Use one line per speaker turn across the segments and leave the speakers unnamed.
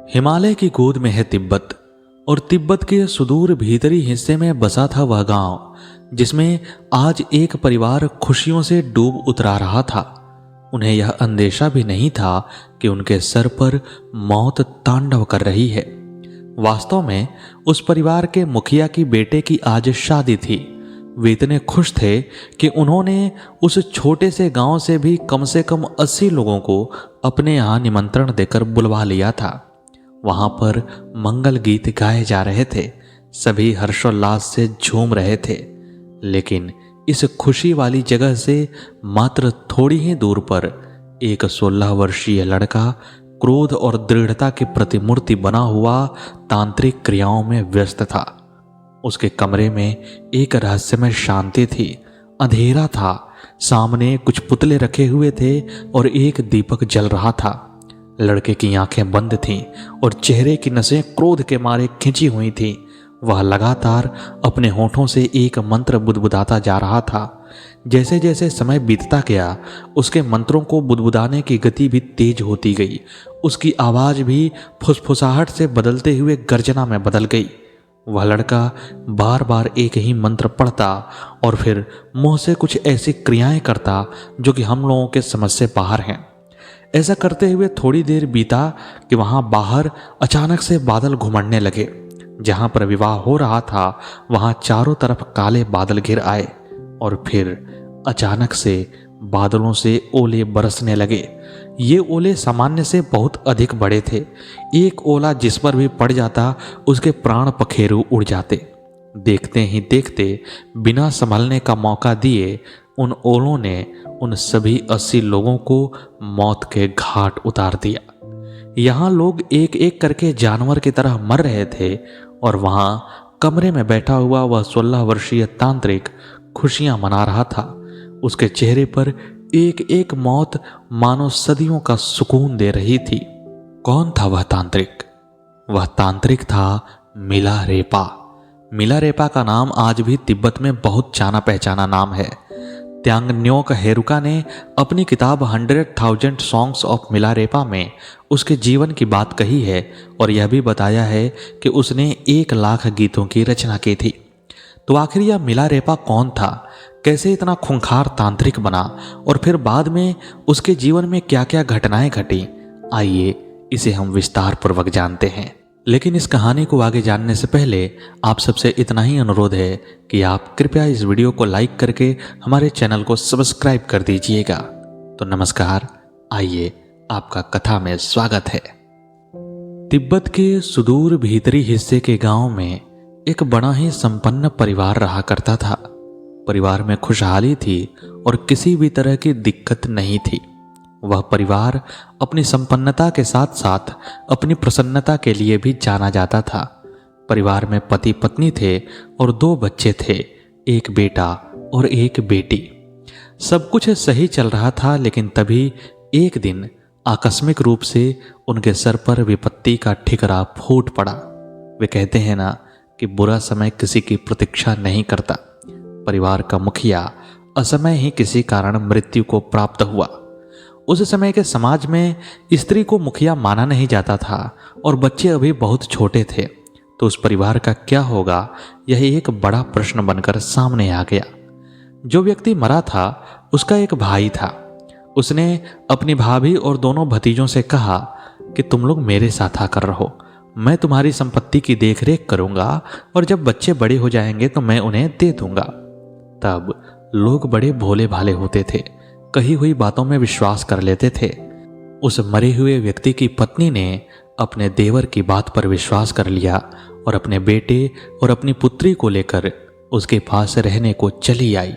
हिमालय की गोद में है तिब्बत और तिब्बत के सुदूर भीतरी हिस्से में बसा था वह गांव जिसमें आज एक परिवार खुशियों से डूब उतरा रहा था। उन्हें यह अंदेशा भी नहीं था कि उनके सर पर मौत तांडव कर रही है। वास्तव में उस परिवार के मुखिया की बेटे की आज शादी थी। वे इतने खुश थे कि उन्होंने उस छोटे से गांव से कम 80 लोगों को अपने यहाँ निमंत्रण देकर बुलवा लिया था। वहां पर मंगल गीत गाए जा रहे थे, सभी हर्षोल्लास से झूम रहे थे। लेकिन इस खुशी वाली जगह से मात्र थोड़ी ही दूर पर एक 16 वर्षीय लड़का क्रोध और दृढ़ता की प्रतिमूर्ति बना हुआ तांत्रिक क्रियाओं में व्यस्त था। उसके कमरे में एक रहस्यमय शांति थी। अंधेरा था, सामने कुछ पुतले रखे हुए थे और एक दीपक जल रहा था। लड़के की आंखें बंद थीं और चेहरे की नसें क्रोध के मारे खिंची हुई थीं। वह लगातार अपने होठों से एक मंत्र बुदबुदाता जा रहा था। जैसे जैसे समय बीतता गया, उसके मंत्रों को बुदबुदाने की गति भी तेज होती गई। उसकी आवाज भी फुसफुसाहट से बदलते हुए गर्जना में बदल गई। वह लड़का बार बार एक ही मंत्र पढ़ता और फिर मुंह से कुछ ऐसी क्रियाएं करता जो कि हम लोगों के समझ से बाहर हैं। ऐसा करते हुए थोड़ी देर बीता कि वहां बाहर अचानक से बादल घुमड़ने लगे। जहां पर विवाह हो रहा था वहां चारों तरफ काले बादल घिर आए और फिर अचानक से बादलों से ओले बरसने लगे। ये ओले सामान्य से बहुत अधिक बड़े थे। एक ओला जिस पर भी पड़ जाता उसके प्राण पखेरु उड़ जाते। देखते ही देखते बिना संभलने का मौका दिए उन ओलों ने उन सभी 80 लोगों को मौत के घाट उतार दिया। यहाँ लोग एक एक करके जानवर की तरह मर रहे थे और वहाँ कमरे में बैठा हुआ वह 16 वर्षीय तांत्रिक खुशियां मना रहा था। उसके चेहरे पर एक एक मौत मानो सदियों का सुकून दे रही थी। कौन था वह तांत्रिक? वह तांत्रिक था मिलारेपा। मिलारेपा का नाम आज भी तिब्बत में बहुत जाना पहचाना नाम है। त्यांगन्योक हेरुका ने अपनी किताब 100,000 सॉन्ग्स ऑफ मिलारेपा में उसके जीवन की बात कही है और यह भी बताया है कि उसने 1 लाख गीतों की रचना की थी। तो आखिर यह मिलारेपा कौन था? कैसे इतना खूंखार तांत्रिक बना और फिर बाद में उसके जीवन में क्या क्या घटनाएं घटी? आइए इसे हम विस्तार पूर्वक जानते हैं। लेकिन इस कहानी को आगे जानने से पहले आप सबसे इतना ही अनुरोध है कि आप कृपया इस वीडियो को लाइक करके हमारे चैनल को सब्सक्राइब कर दीजिएगा। तो नमस्कार, आइए आपका कथा में स्वागत है। तिब्बत के सुदूर भीतरी हिस्से के गांव में एक बड़ा ही संपन्न परिवार रहा करता था। परिवार में खुशहाली थी और किसी भी तरह की दिक्कत नहीं थी। वह परिवार अपनी संपन्नता के साथ साथ अपनी प्रसन्नता के लिए भी जाना जाता था। परिवार में पति पत्नी थे और 2 बच्चे थे, एक बेटा और एक बेटी। सब कुछ सही चल रहा था, लेकिन तभी एक दिन आकस्मिक रूप से उनके सर पर विपत्ति का ठिकरा फूट पड़ा। वे कहते हैं ना कि बुरा समय किसी की प्रतीक्षा नहीं करता। परिवार का मुखिया असमय ही किसी कारण मृत्यु को प्राप्त हुआ। उस समय के समाज में स्त्री को मुखिया माना नहीं जाता था और बच्चे अभी बहुत छोटे थे, तो उस परिवार का क्या होगा, यह एक बड़ा प्रश्न बनकर सामने आ गया। जो व्यक्ति मरा था उसका एक भाई था। उसने अपनी भाभी और दोनों भतीजों से कहा कि तुम लोग मेरे साथ आकर रहो, मैं तुम्हारी संपत्ति की देखरेख करूंगा और जब बच्चे बड़े हो जाएंगे तो मैं उन्हें दे दूंगा। तब लोग बड़े भोले भाले होते थे, कही हुई बातों में विश्वास कर लेते थे। उस मरे हुए व्यक्ति की पत्नी ने अपने देवर की बात पर विश्वास कर लिया और अपने बेटे और अपनी पुत्री को लेकर उसके पास रहने को चली आई।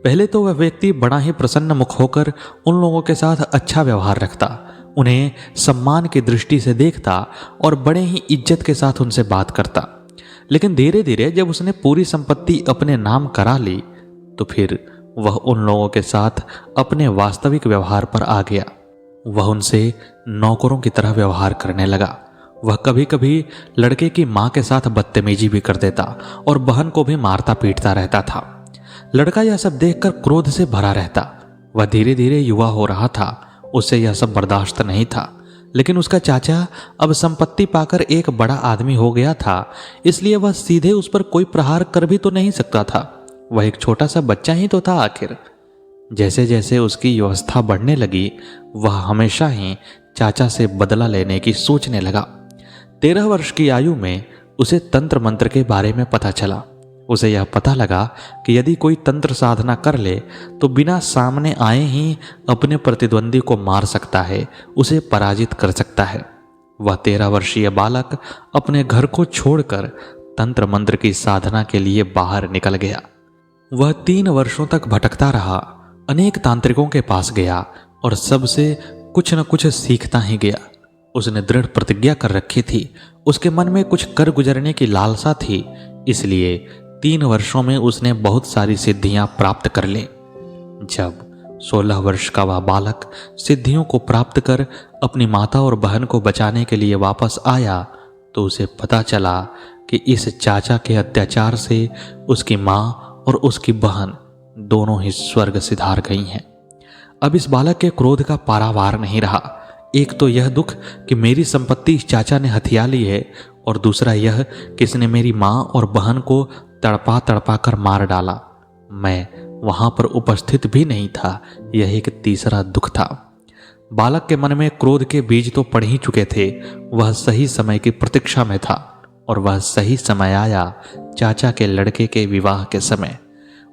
पहले तो वह व्यक्ति बड़ा ही प्रसन्न मुख होकर उन लोगों के साथ अच्छा व्यवहार रखता, उन्हें सम्मान की दृष्टि से देखता और बड़े ही इज्जत के साथ उनसे बात करता। लेकिन धीरे धीरे जब उसने पूरी संपत्ति अपने नाम करा ली तो फिर वह उन लोगों के साथ अपने वास्तविक व्यवहार पर आ गया। वह उनसे नौकरों की तरह व्यवहार करने लगा। वह कभी कभी लड़के की मां के साथ बदतमीजी भी कर देता और बहन को भी मारता पीटता रहता था। लड़का यह सब देखकर क्रोध से भरा रहता। वह धीरे धीरे युवा हो रहा था, उससे यह सब बर्दाश्त नहीं था। लेकिन उसका चाचा अब संपत्ति पाकर एक बड़ा आदमी हो गया था, इसलिए वह सीधे उस पर कोई प्रहार कर भी तो नहीं सकता था। वह एक छोटा सा बच्चा ही तो था आखिर। जैसे जैसे उसकी व्यवस्था बढ़ने लगी, वह हमेशा ही चाचा से बदला लेने की सोचने लगा। 13 वर्ष की आयु में उसे तंत्र मंत्र के बारे में पता चला। उसे यह पता लगा कि यदि कोई तंत्र साधना कर ले तो बिना सामने आए ही अपने प्रतिद्वंदी को मार सकता है, उसे पराजित कर सकता है। वह 13 वर्षीय बालक अपने घर को छोड़कर तंत्र मंत्र की साधना के लिए बाहर निकल गया। वह 3 वर्षों तक भटकता रहा, अनेक तांत्रिकों के पास गया और सबसे कुछ न कुछ सीखता ही गया। उसने दृढ़ प्रतिज्ञा कर रखी थी, उसके मन में कुछ कर गुजरने की लालसा थी, इसलिए 3 वर्षों में उसने बहुत सारी सिद्धियां प्राप्त कर ली। जब 16 वर्ष का वह बालक सिद्धियों को प्राप्त कर अपनी माता और बहन को बचाने के लिए वापस आया तो उसे पता चला कि इस चाचा के अत्याचार से उसकी माँ और उसकी बहन दोनों ही स्वर्ग सिधार गई हैं। अब इस बालक के क्रोध का पारावार नहीं रहा। एक तो यह दुख कि मेरी संपत्ति इस चाचा ने हथिया ली है, और दूसरा यह कि इसने मेरी माँ और बहन को तड़पा तड़पा कर मार डाला। मैं वहां पर उपस्थित भी नहीं था, यह एक तीसरा दुख था। बालक के मन में क्रोध के बीज तो पड़ ही चुके थे। वह सही समय की प्रतीक्षा में था और वह सही समय आया चाचा के लड़के के विवाह के समय।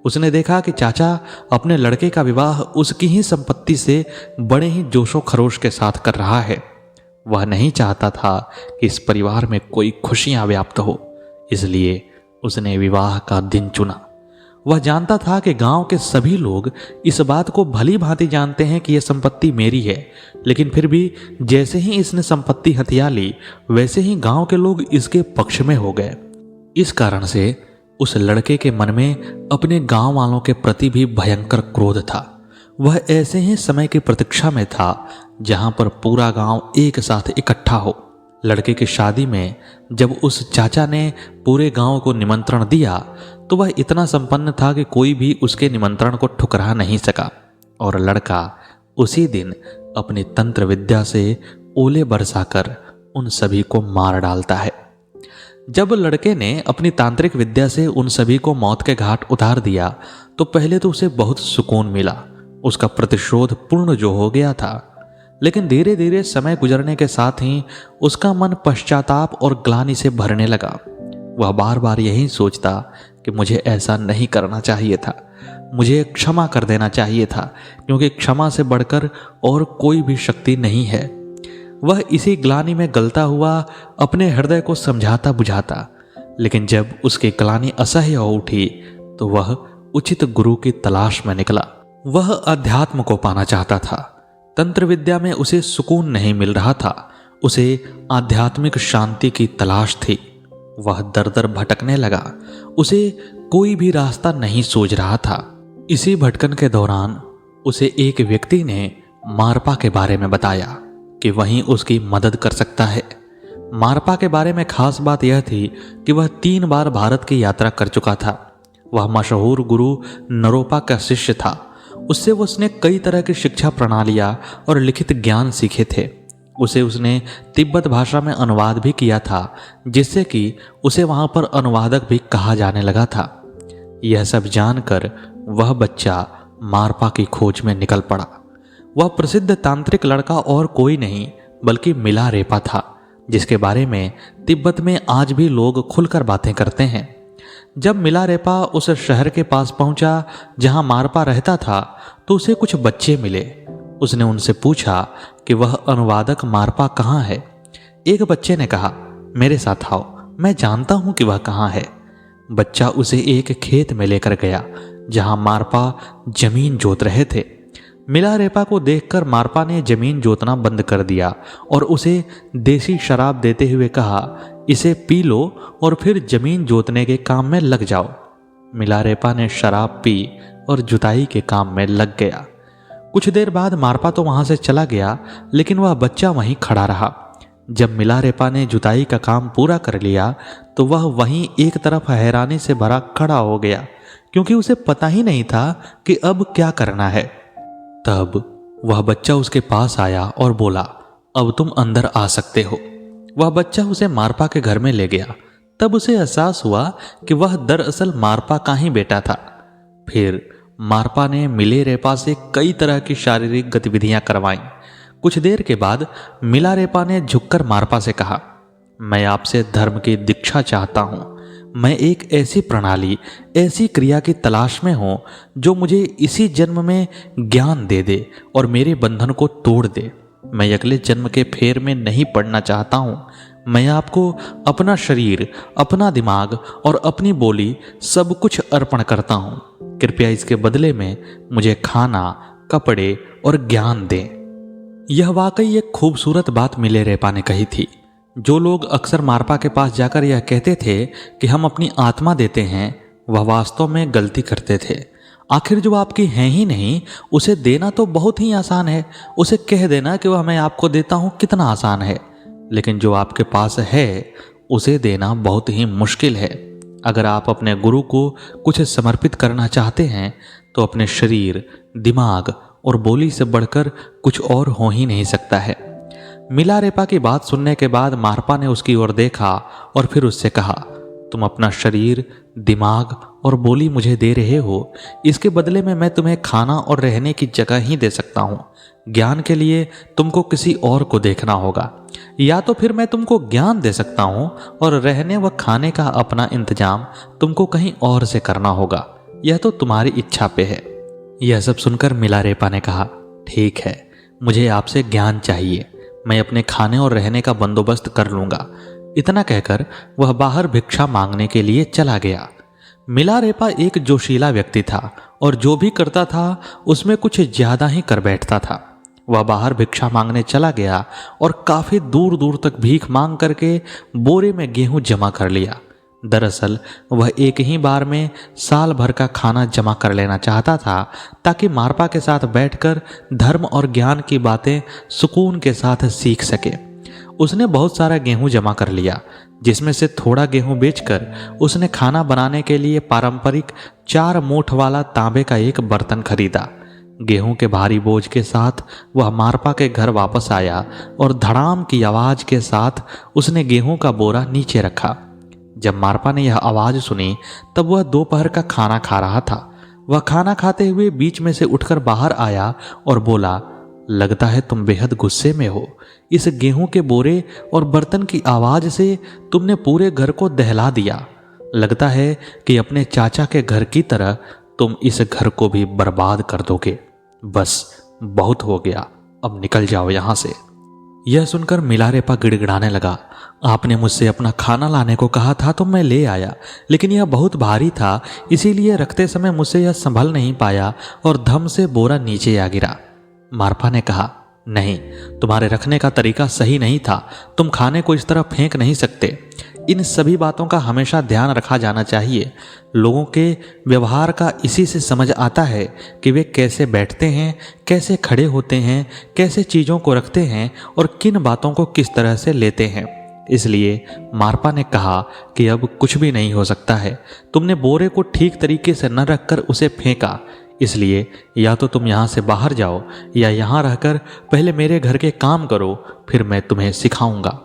उसने देखा कि चाचा अपने लड़के का विवाह उसकी ही संपत्ति से बड़े ही जोशो खरोश के साथ कर रहा है। वह नहीं चाहता था कि इस परिवार में कोई खुशियां व्याप्त हो, इसलिए उसने विवाह का दिन चुना। वह जानता था कि गांव के सभी लोग इस बात को भली भांति जानते हैं कि यह संपत्ति मेरी है, लेकिन फिर भी जैसे ही इसने संपत्ति हथिया ली वैसे ही गांव के लोग इसके पक्ष में हो गए। इस कारण से उस लड़के के मन में अपने गांव वालों के प्रति भी भयंकर क्रोध था। वह ऐसे ही समय की प्रतीक्षा में था जहां पर पूरा गांव एक साथ इकट्ठा हो। लड़के की शादी में जब उस चाचा ने पूरे गांव को निमंत्रण दिया तो वह इतना संपन्न था कि कोई भी उसके निमंत्रण को ठुकरा नहीं सका, और लड़का उसी दिन अपनी तंत्र विद्या से ओले बरसाकर उन सभी को मार डालता है। जब लड़के ने अपनी तांत्रिक विद्या से उन सभी को मौत के घाट उतार दिया तो पहले तो उसे बहुत सुकून मिला, उसका प्रतिशोध पूर्ण जो हो गया था। लेकिन धीरे धीरे समय गुजरने के साथ ही उसका मन पश्चाताप और ग्लानि से भरने लगा। वह बार बार यही सोचता कि मुझे ऐसा नहीं करना चाहिए था, मुझे क्षमा कर देना चाहिए था, क्योंकि क्षमा से बढ़कर और कोई भी शक्ति नहीं है। वह इसी ग्लानि में गलता हुआ अपने हृदय को समझाता बुझाता, लेकिन जब उसकी ग्लानि असह्य हो उठी तो वह उचित गुरु की तलाश में निकला। वह अध्यात्म को पाना चाहता था। तंत्र विद्या में उसे सुकून नहीं मिल रहा था, उसे आध्यात्मिक शांति की तलाश थी। वह दर दर भटकने लगा, उसे कोई भी रास्ता नहीं सूझ रहा था। इसी भटकन के दौरान उसे एक व्यक्ति ने मारपा के बारे में बताया कि वहीं उसकी मदद कर सकता है। मारपा के बारे में खास बात यह थी कि वह 3 बार भारत की यात्रा कर चुका था। वह मशहूर गुरु नरोपा का शिष्य था। उससे उसने कई तरह की शिक्षा प्रणालियां और लिखित ज्ञान सीखे थे। उसने तिब्बत भाषा में अनुवाद भी किया था, जिससे कि उसे वहां पर अनुवादक भी कहा जाने लगा था। यह सब जानकर वह बच्चा मारपा की खोज में निकल पड़ा। वह प्रसिद्ध तांत्रिक लड़का और कोई नहीं बल्कि मिलारेपा था, जिसके बारे में तिब्बत में आज भी लोग खुलकर बातें करते हैं। जब मिलारेपा उस शहर के पास पहुंचा जहां मारपा रहता था तो उसे कुछ बच्चे मिले। उसने उनसे पूछा कि वह अनुवादक मारपा कहाँ है। एक बच्चे ने कहा, मेरे साथ आओ, मैं जानता हूं कि वह कहाँ है। बच्चा उसे एक खेत में लेकर गया जहां मारपा जमीन जोत रहे थे। मिलारेपा को देखकर मारपा ने जमीन जोतना बंद कर दिया और उसे देसी शराब देते हुए कहा, इसे पी लो और फिर जमीन जोतने के काम में लग जाओ। मिलारेपा ने शराब पी और जुताई के काम में लग गया। कुछ देर बाद मारपा तो वहां से चला गया, लेकिन वह बच्चा वहीं खड़ा रहा। जब मिलारेपा ने जुताई का काम पूरा कर लिया तो वह वहीं एक तरफ हैरानी से भरा खड़ा हो गया, क्योंकि उसे पता ही नहीं था कि अब क्या करना है। तब वह बच्चा उसके पास आया और बोला, अब तुम अंदर आ सकते हो। वह बच्चा उसे मारपा के घर में ले गया। तब उसे एहसास हुआ कि वह दरअसल मारपा का ही बेटा था। फिर मारपा ने मिलारेपा से कई तरह की शारीरिक गतिविधियां करवाईं। कुछ देर के बाद मिलारेपा ने झुककर मारपा से कहा, मैं आपसे धर्म की दीक्षा चाहता हूं। मैं एक ऐसी प्रणाली, ऐसी क्रिया की तलाश में हूं जो मुझे इसी जन्म में ज्ञान दे दे और मेरे बंधन को तोड़ दे। मैं अगले जन्म के फेर में नहीं पड़ना चाहता हूं। मैं आपको अपना शरीर, अपना दिमाग और अपनी बोली सब कुछ अर्पण करता हूं। कृपया इसके बदले में मुझे खाना, कपड़े और ज्ञान दें। यह वाकई एक खूबसूरत बात मिलारेपा ने कही थी। जो लोग अक्सर मारपा के पास जाकर यह कहते थे कि हम अपनी आत्मा देते हैं, वह वास्तव में गलती करते थे। आखिर जो आपकी है ही नहीं, उसे देना तो बहुत ही आसान है। उसे कह देना कि वह मैं आपको देता हूं कितना आसान है। लेकिन जो आपके पास है उसे देना बहुत ही मुश्किल है। अगर आप अपने गुरु को कुछ समर्पित करना चाहते हैं तो अपने शरीर, दिमाग और बोली से बढ़कर कुछ और हो ही नहीं सकता है। मिलारेपा की बात सुनने के बाद मारपा ने उसकी ओर देखा और फिर उससे कहा, तुम अपना शरीर, दिमाग और बोली मुझे दे रहे हो। इसके बदले में मैं तुम्हें खाना और रहने की जगह ही दे सकता हूँ। ज्ञान के लिए तुमको किसी और को देखना होगा, या तो फिर मैं तुमको ज्ञान दे सकता हूँ और रहने व खाने का अपना इंतजाम तुमको कहीं और से करना होगा। यह तो तुम्हारी इच्छा पे है। यह सब सुनकर मिलारेपा ने कहा, ठीक है, मुझे आपसे ज्ञान चाहिए। मैं अपने खाने और रहने का बंदोबस्त कर लूंगा। इतना कहकर वह बाहर भिक्षा मांगने के लिए चला गया। मिलारेपा एक जोशीला व्यक्ति था और जो भी करता था उसमें कुछ ज्यादा ही कर बैठता था। वह बाहर भिक्षा मांगने चला गया और काफी दूर दूर तक भीख मांग करके बोरे में गेहूं जमा कर लिया। दरअसल वह एक ही बार में साल भर का खाना जमा कर लेना चाहता था ताकि मारपा के साथ बैठकर धर्म और ज्ञान की बातें सुकून के साथ सीख सके। उसने बहुत सारा गेहूं जमा कर लिया, जिसमें से थोड़ा गेहूं बेचकर उसने खाना बनाने के लिए पारंपरिक 4 मूठ वाला तांबे का एक बर्तन खरीदा। गेहूं के भारी बोझ के साथ वह मारपा के घर वापस आया और धड़ाम की आवाज के साथ उसने गेहूं का बोरा नीचे रखा। जब मारपा ने यह आवाज सुनी तब वह दोपहर का खाना खा रहा था। वह खाना खाते हुए बीच में से उठकर बाहर आया और बोला, लगता है तुम बेहद गुस्से में हो। इस गेहूं के बोरे और बर्तन की आवाज से तुमने पूरे घर को दहला दिया। लगता है कि अपने चाचा के घर की तरह तुम इस घर को भी बर्बाद कर दोगे। बस बहुत हो गया, अब निकल जाओ यहां से। यह सुनकर मिलारेपा गिड़गिड़ाने लगा, आपने मुझसे अपना खाना लाने को कहा था तो मैं ले आया, लेकिन यह बहुत भारी था, इसीलिए रखते समय मुझसे यह संभल नहीं पाया और धम से बोरा नीचे आ गिरा। मारपा ने कहा, नहीं, तुम्हारे रखने का तरीका सही नहीं था। तुम खाने को इस तरह फेंक नहीं सकते। इन सभी बातों का हमेशा ध्यान रखा जाना चाहिए। लोगों के व्यवहार का इसी से समझ आता है कि वे कैसे बैठते हैं, कैसे खड़े होते हैं, कैसे चीज़ों को रखते हैं और किन बातों को किस तरह से लेते हैं। इसलिए मारपा ने कहा कि अब कुछ भी नहीं हो सकता है। तुमने बोरे को ठीक तरीके से न रखकर उसे फेंका, इसलिए या तो तुम यहाँ से बाहर जाओ या यहाँ रहकर पहले मेरे घर के काम करो, फिर मैं तुम्हें सिखाऊंगा।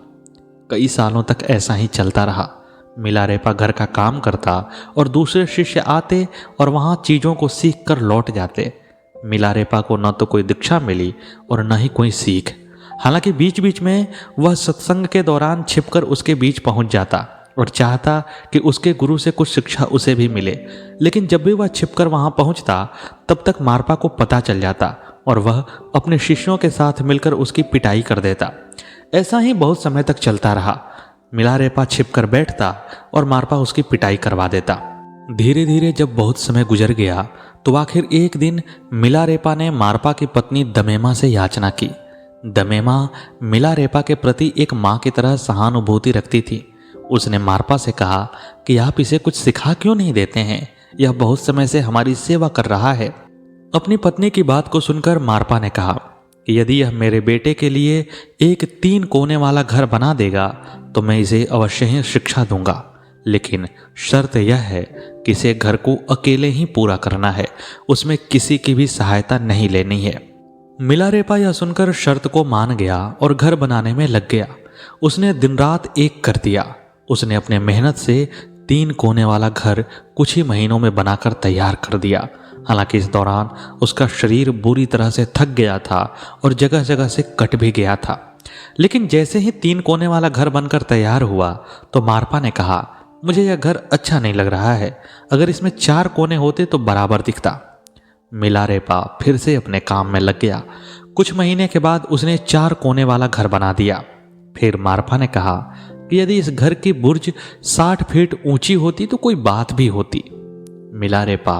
कई सालों तक ऐसा ही चलता रहा। मिलारेपा घर का काम करता और दूसरे शिष्य आते और वहाँ चीज़ों को सीख कर लौट जाते। मिलारेपा को न तो कोई दीक्षा मिली और न ही कोई सीख। हालांकि बीच बीच में वह सत्संग के दौरान छिपकर उसके बीच पहुंच जाता और चाहता कि उसके गुरु से कुछ शिक्षा उसे भी मिले, लेकिन जब भी वह छिपकर वहां पहुंचता तब तक मारपा को पता चल जाता और वह अपने शिष्यों के साथ मिलकर उसकी पिटाई कर देता। ऐसा ही बहुत समय तक चलता रहा। मिलारेपा छिपकर बैठता और मारपा उसकी पिटाई करवा देता। धीरे धीरे जब बहुत समय गुजर गया तो आखिर एक दिन मिलारेपा ने मारपा की पत्नी दमेमा से याचना की। दमेमा मिलारेपा के प्रति एक माँ की तरह सहानुभूति रखती थी। उसने मारपा से कहा कि आप इसे कुछ सिखा क्यों नहीं देते हैं, यह बहुत समय से हमारी सेवा कर रहा है। अपनी पत्नी की बात को सुनकर मारपा ने कहा कि यदि यह मेरे बेटे के लिए एक 3 कोने वाला घर बना देगा तो मैं इसे अवश्य ही शिक्षा दूंगा, लेकिन शर्त यह है कि इसे घर को अकेले ही पूरा करना है, उसमें किसी की भी सहायता नहीं लेनी है। मिलारेपा यह सुनकर शर्त को मान गया और घर बनाने में लग गया। उसने दिन रात एक कर दिया। उसने अपने मेहनत से 3 कोने वाला घर कुछ ही महीनों में बनाकर तैयार कर दिया। हालांकि इस दौरान उसका शरीर बुरी तरह से थक गया था और जगह जगह से कट भी गया था। लेकिन जैसे ही 3 कोने वाला घर बनकर तैयार हुआ तो मारपा ने कहा, मुझे यह घर अच्छा नहीं लग रहा है, अगर इसमें 4 कोने होते तो बराबर दिखता। मिलारेपा फिर से अपने काम में लग गया। कुछ महीने के बाद उसने 4 कोने वाला घर बना दिया। फिर मारपा ने कहा कि यदि इस घर की बुर्ज 60 फीट ऊंची होती तो कोई बात भी होती। मिलारेपा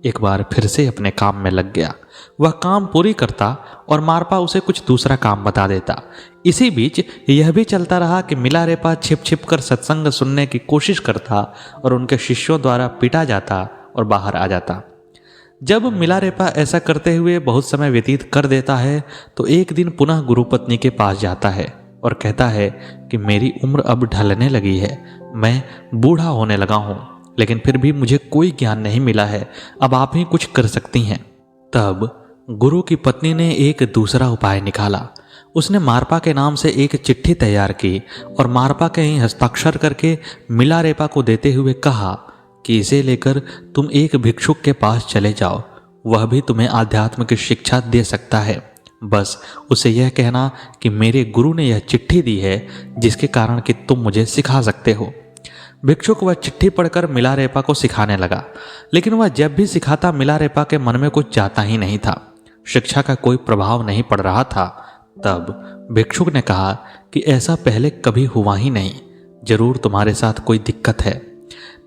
एक बार फिर से अपने काम में लग गया। वह काम पूरी करता और मारपा उसे कुछ दूसरा काम बता देता। इसी बीच यह भी चलता रहा कि मिलारेपा छिप छिप कर सत्संग सुनने की कोशिश करता और उनके शिष्यों द्वारा पीटा जाता और बाहर आ जाता। जब मिलारेपा ऐसा करते हुए बहुत समय व्यतीत कर देता है तो एक दिन पुनः गुरुपत्नी के पास जाता है और कहता है कि मेरी उम्र अब ढलने लगी है, मैं बूढ़ा होने लगा हूँ, लेकिन फिर भी मुझे कोई ज्ञान नहीं मिला है, अब आप ही कुछ कर सकती हैं। तब गुरु की पत्नी ने एक दूसरा उपाय निकाला। उसने मारपा के नाम से एक चिट्ठी तैयार की और मारपा के ही हस्ताक्षर करके मिलारेपा को देते हुए कहा कि इसे लेकर तुम एक भिक्षुक के पास चले जाओ, वह भी तुम्हें आध्यात्म की शिक्षा दे सकता है। बस उसे यह कहना कि मेरे गुरु ने यह चिट्ठी दी है जिसके कारण कि तुम मुझे सिखा सकते हो। भिक्षुक वह चिट्ठी पढ़कर मिलारेपा को सिखाने लगा, लेकिन वह जब भी सिखाता मिलारेपा के मन में कुछ जाता ही नहीं था। शिक्षा का कोई प्रभाव नहीं पड़ रहा था। तब भिक्षुक ने कहा कि ऐसा पहले कभी हुआ ही नहीं, जरूर तुम्हारे साथ कोई दिक्कत है।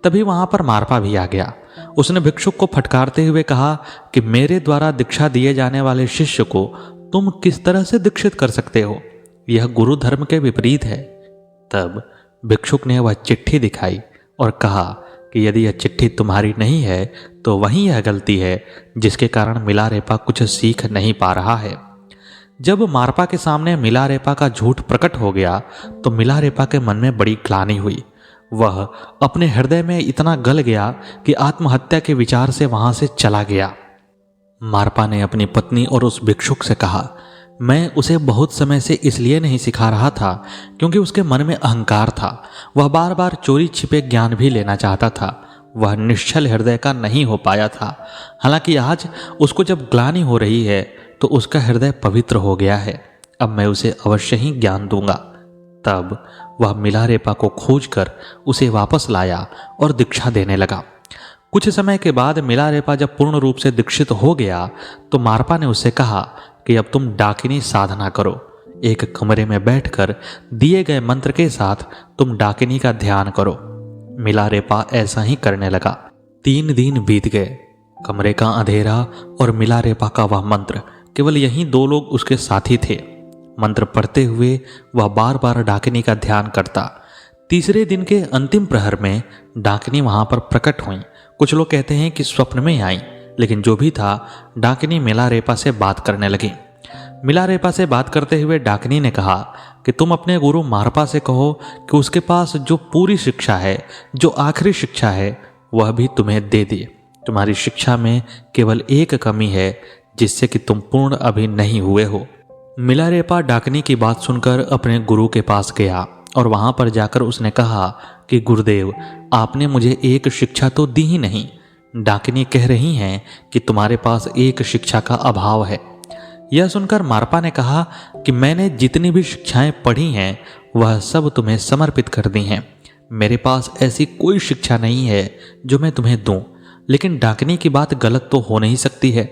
तभी वहां पर मारपा भी आ गया। उसने भिक्षुक को फटकारते हुए कहा कि मेरे द्वारा दीक्षा दिए जाने वाले शिष्य को तुम किस तरह से दीक्षित कर सकते हो, यह गुरु धर्म के विपरीत है। तब भिक्षुक ने वह चिट्ठी दिखाई और कहा कि यदि यह चिट्ठी तुम्हारी नहीं है तो वही यह गलती है जिसके कारण मिलारेपा कुछ सीख नहीं पा रहा है। जब मारपा के सामने मिलारेपा का झूठ प्रकट हो गया तो मिलारेपा के मन में बड़ी ग्लानि हुई। वह अपने हृदय में इतना गल गया कि आत्महत्या के विचार से वहां से चला गया। मारपा ने अपनी पत्नी और उस भिक्षुक से कहा, मैं उसे बहुत समय से इसलिए नहीं सिखा रहा था क्योंकि उसके मन में अहंकार था। वह बार बार चोरी छिपे ज्ञान भी लेना चाहता था। वह निश्चल हृदय का नहीं हो पाया था। हालांकि आज उसको जब ग्लानि हो रही है तो उसका हृदय पवित्र हो गया है। अब मैं उसे अवश्य ही ज्ञान दूंगा। तब वह मिलारेपा को खोजकर उसे वापस लाया और दीक्षा देने लगा। कुछ समय के बाद मिलारेपा जब पूर्ण रूप से दीक्षित हो गया तो मारपा ने उससे कहा कि अब तुम डाकिनी साधना करो। एक कमरे में बैठकर दिए गए मंत्र के साथ तुम डाकिनी का ध्यान करो। मिलारेपा ऐसा ही करने लगा। 3 दिन बीत गए। कमरे का अंधेरा और मिलारेपा का वह मंत्र, केवल यही 2 लोग उसके साथी थे। मंत्र पढ़ते हुए वह बार बार डाकिनी का ध्यान करता। तीसरे दिन के अंतिम प्रहर में डाकिनी वहां पर प्रकट हुई। कुछ लोग कहते हैं कि स्वप्न में आई, लेकिन जो भी था डाकिनी मिलारेपा से बात करने लगी। मिलारेपा से बात करते हुए डाकिनी ने कहा कि तुम अपने गुरु मारपा से कहो कि उसके पास जो पूरी शिक्षा है, जो आखिरी शिक्षा है, वह भी तुम्हें दे दे। तुम्हारी शिक्षा में केवल एक कमी है जिससे कि तुम पूर्ण अभी नहीं हुए हो। मिलारेपा डाकिनी की बात सुनकर अपने गुरु के पास गया और वहां पर जाकर उसने कहा कि गुरुदेव, आपने मुझे एक शिक्षा तो दी ही नहीं। डाकिनी कह रही हैं कि तुम्हारे पास एक शिक्षा का अभाव है। यह सुनकर मारपा ने कहा कि मैंने जितनी भी शिक्षाएं पढ़ी हैं वह सब तुम्हें समर्पित कर दी हैं। मेरे पास ऐसी कोई शिक्षा नहीं है जो मैं तुम्हें दूं। लेकिन डाकिनी की बात गलत तो हो नहीं सकती है,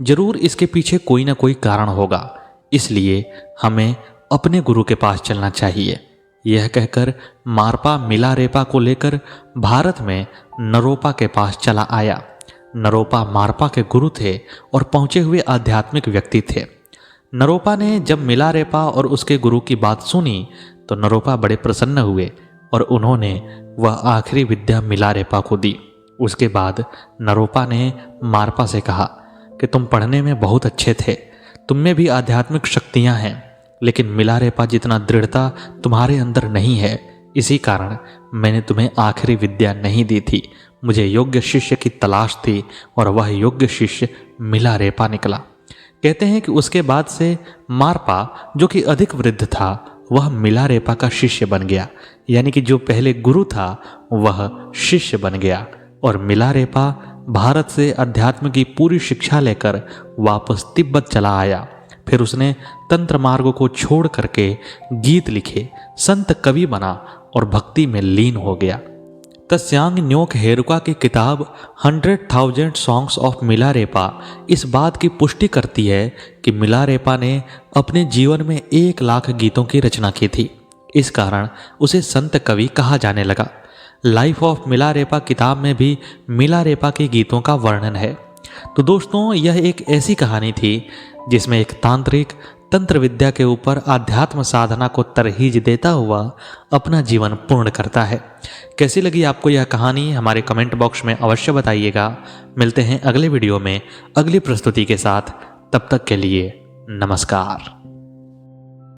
जरूर इसके पीछे कोई ना कोई कारण होगा, इसलिए हमें अपने गुरु के पास चलना चाहिए। यह कहकर मारपा मिलारेपा को लेकर भारत में नरोपा के पास चला आया। नरोपा मारपा के गुरु थे और पहुंचे हुए आध्यात्मिक व्यक्ति थे। नरोपा ने जब मिलारेपा और उसके गुरु की बात सुनी तो नरोपा बड़े प्रसन्न हुए और उन्होंने वह आखिरी विद्या मिलारेपा को दी। उसके बाद नरोपा ने मारपा से कहा कि तुम पढ़ने में बहुत अच्छे थे, तुम में भी आध्यात्मिक शक्तियां हैं, लेकिन मिलारेपा जितना दृढ़ता तुम्हारे अंदर नहीं है। इसी कारण मैंने तुम्हें आखिरी विद्या नहीं दी थी। मुझे योग्य शिष्य की तलाश थी और वह योग्य शिष्य मिलारेपा निकला। कहते हैं कि उसके बाद से मारपा, जो कि अधिक वृद्ध था, वह मिलारेपा का शिष्य बन गया। यानी कि जो पहले गुरु था वह शिष्य बन गया और मिलारेपा भारत से अध्यात्म की पूरी शिक्षा लेकर वापस तिब्बत चला आया। फिर उसने तंत्र मार्ग को छोड़ करके गीत लिखे, संत कवि बना और भक्ति में लीन हो गया। त्स्यांग न्योक हेरुका की किताब 100,000 सॉन्ग्स ऑफ मिलारेपा इस बात की पुष्टि करती है कि मिलारेपा ने अपने जीवन में 1 लाख गीतों की रचना की थी। इस कारण उसे संत कवि कहा जाने लगा। लाइफ ऑफ मिलारेपा किताब में भी मिलारेपा के गीतों का वर्णन है। तो दोस्तों, यह एक ऐसी कहानी थी जिसमें एक तांत्रिक तंत्र विद्या के ऊपर आध्यात्म साधना को तरहीज देता हुआ अपना जीवन पूर्ण करता है। कैसी लगी आपको यह कहानी हमारे कमेंट बॉक्स में अवश्य बताइएगा। मिलते हैं अगले वीडियो में अगली प्रस्तुति के साथ। तब तक के लिए नमस्कार।